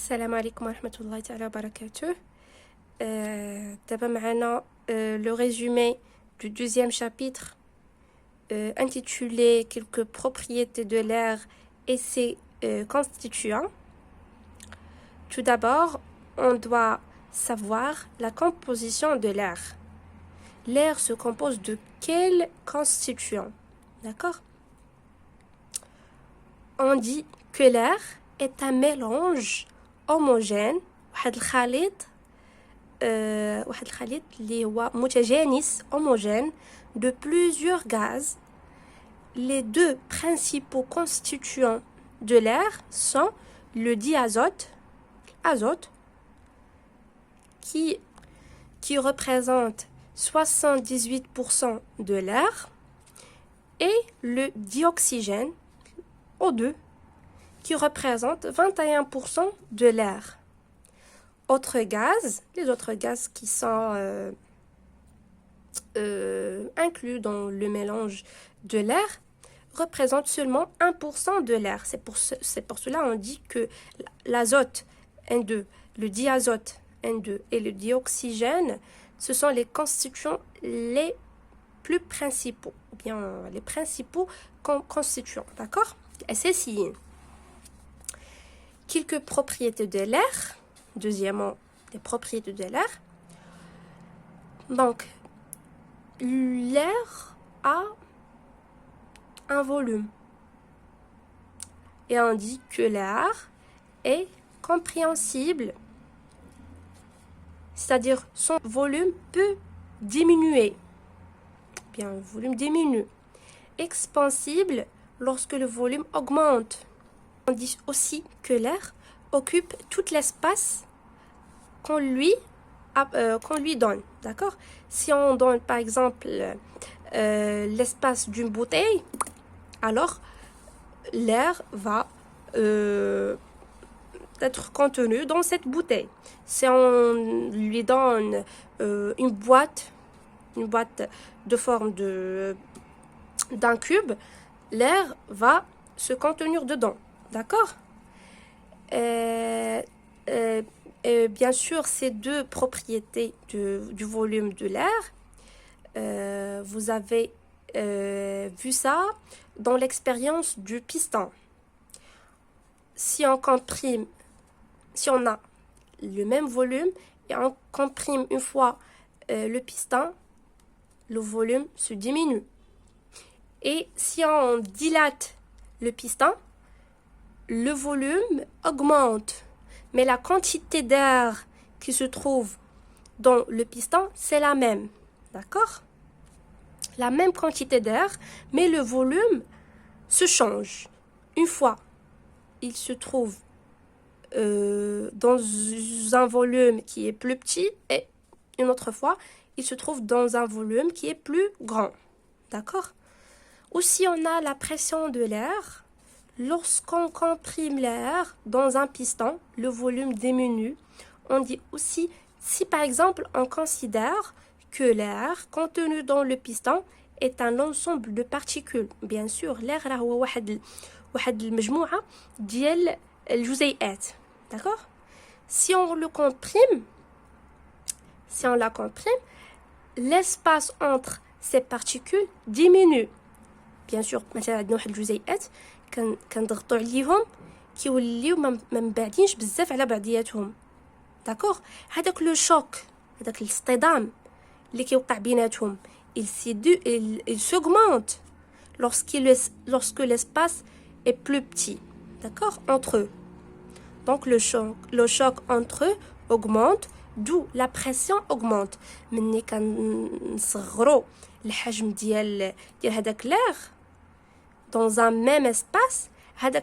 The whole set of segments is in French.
السلام عليكم ورحمة الله تعالى وبركاته. دابا معنا le résumé du deuxième chapitre intitulé Quelques propriétés de l'air et ses constituants. Tout d'abord, on doit savoir la composition de l'air. L'air se compose de quels constituants? D'accord? On dit que l'air est un mélange homogène واحد الخليط اللي هو متجانس homogène de plusieurs gaz. Les deux principaux constituants de l'air sont le diazote, azote, qui représente 78% de l'air, et le dioxygène, O2, qui représente 21% de l'air. Les autres gaz qui sont inclus dans le mélange de l'air représentent seulement 1% de l'air. C'est pour cela qu'on dit que l'azote N2, le diazote N2 et le dioxygène, ce sont les constituants les plus principaux, ou bien les principaux constituants, d'accord? SSI. Quelques propriétés de l'air. Deuxièmement, les propriétés de l'air. Donc, l'air a un volume. Et on dit que l'air est compréhensible. C'est-à-dire, son volume peut diminuer. Bien, le volume diminue. Expansible lorsque le volume augmente. On dit aussi que l'air occupe tout l'espace qu'on lui donne, d'accord? Si on donne par exemple l'espace d'une bouteille, alors l'air va être contenu dans cette bouteille. Si on lui donne une boîte de forme d'un cube, l'air va se contenir dedans. D'accord? Bien sûr, ces deux propriétés du volume de l'air, vous avez vu ça dans l'expérience du piston. Si on a le même volume et on comprime une fois le piston, le volume se diminue. Et si on dilate le piston, le volume augmente, mais la quantité d'air qui se trouve dans le piston, c'est la même, d'accord? La même quantité d'air, mais le volume se change. Une fois, il se trouve dans un volume qui est plus petit, et une autre fois, il se trouve dans un volume qui est plus grand, d'accord? Aussi, on a la pression de l'air. Lorsqu'on comprime l'air dans un piston, le volume diminue. On dit aussi, si par exemple on considère que l'air contenu dans le piston est un ensemble de particules. Bien sûr, l'air هو واحد المجموعة ديال الجزيئات. D'accord? Si on la comprime, l'espace entre ces particules diminue. Bien sûr, مثلا عندنا واحد الجزيئات كنضغطوا عليهم كيوليو ما مبعدينش بزاف على بعضياتهم. داكوغ؟ هذاك لو شوك، هذاك الاصطدام اللي كيوقع بيناتهم il s'augmente lorsque l'espace est plus petit, d'accord, entre eux. Donc le choc entre eux augmente, d'où la pression augmente. ملي كنصغروا الحجم ديال هذاك l'air dans un même espace,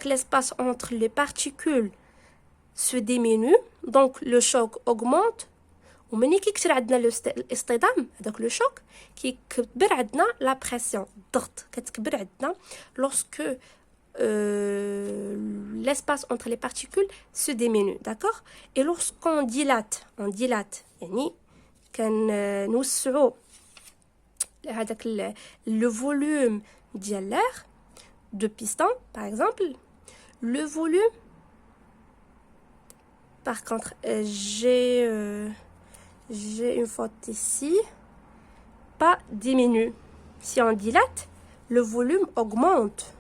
l'espace entre les particules se diminue, donc le choc augmente. ومني كيكثر عندنا الاصطدام هذاك لو شوك كيكبر عندنا لا بريسيون، الضغط كتكبر عندنا lorsque l'espace entre les particules se diminue, d'accord? Et lorsqu'on dilate, يعني كنوسعوا هذاك le volume ديال l'air de piston, par exemple, le volume Par contre, j'ai une faute ici. Pas diminue. Si on dilate, le volume augmente.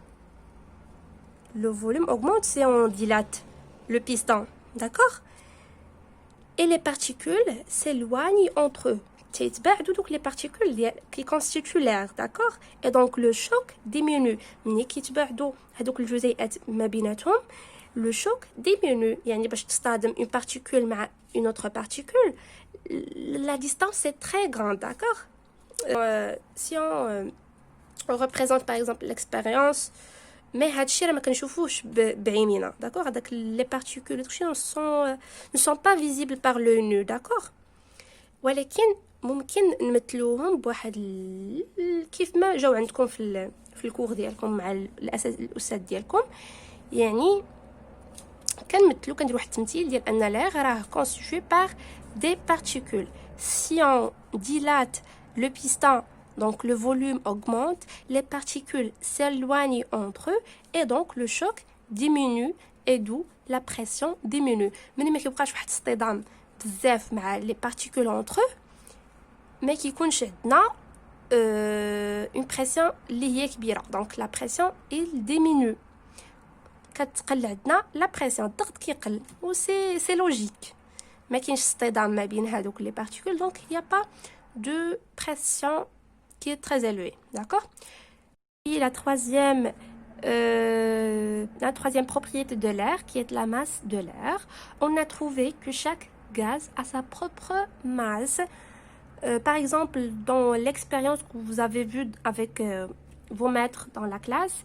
Le volume augmente si on dilate le piston. D'accord? Et les particules s'éloignent entre eux. Donc les particules qui constituent l'air, d'accord? Et donc le choc diminue. ملي كيتباعدوا هذوك الجزيئات ما بيناتهم le choc diminue. يعني باش تصطدم une particule مع une autre particule, la distance est très grande, d'accord? Si on représente par exemple l'expérience, mais هادشي راه ما كنشوفوش بعينينا, d'accord? هذاك les particules ne sont pas visibles par le nœud, d'accord? ولكن ممكن نمثلوهم بواحد كيف ما جاو عندكم في الكور ديالكم مع الاستاذ ديالكم. يعني كنديروا واحد التمثيل ديال ان l'air راه constitué par des particules. Si on dilate le piston, donc le volume augmente, les particules s'éloignent entre eux et donc le choc diminue et d'où la pression diminue. ملي ما كيبقاش واحد الاصطدام بزاف مع les particules entre eux, ما كيكونش عندنا une pression اللي هي كبيره. donc la pression il diminue. كتقل عندنا لا بريسيون, الضغط كيقل و سي لوجيك. ما كاينش اصطدام ما بين هذوك لي بارتيكول, donc il y a pas de pression qui est très élevée, d'accord? Et la troisième propriété de l'air, qui est la masse de l'air, on a trouvé que chaque gaz a sa propre masse. Par exemple, dans l'expérience que vous avez vue avec vos maîtres dans la classe,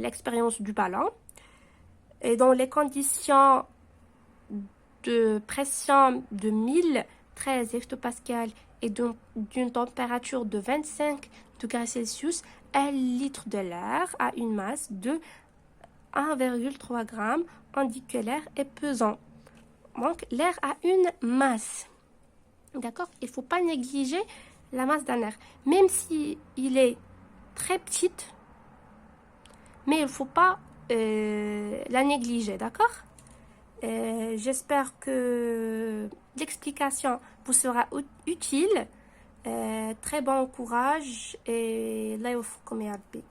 l'expérience du ballon, et dans les conditions de pression de 1013 hectopascales et d'une température de 25 degrés Celsius, 1 litre de l'air a une masse de 1,3 g. On dit que l'air est pesant. Donc l'air a une masse. D'accord? Il ne faut pas négliger la masse d'un air. Même si il est très petite, mais il ne faut pas la négliger, d'accord? J'espère que l'explication vous sera utile. Très bon courage et Allah يوفقكم يا ربي.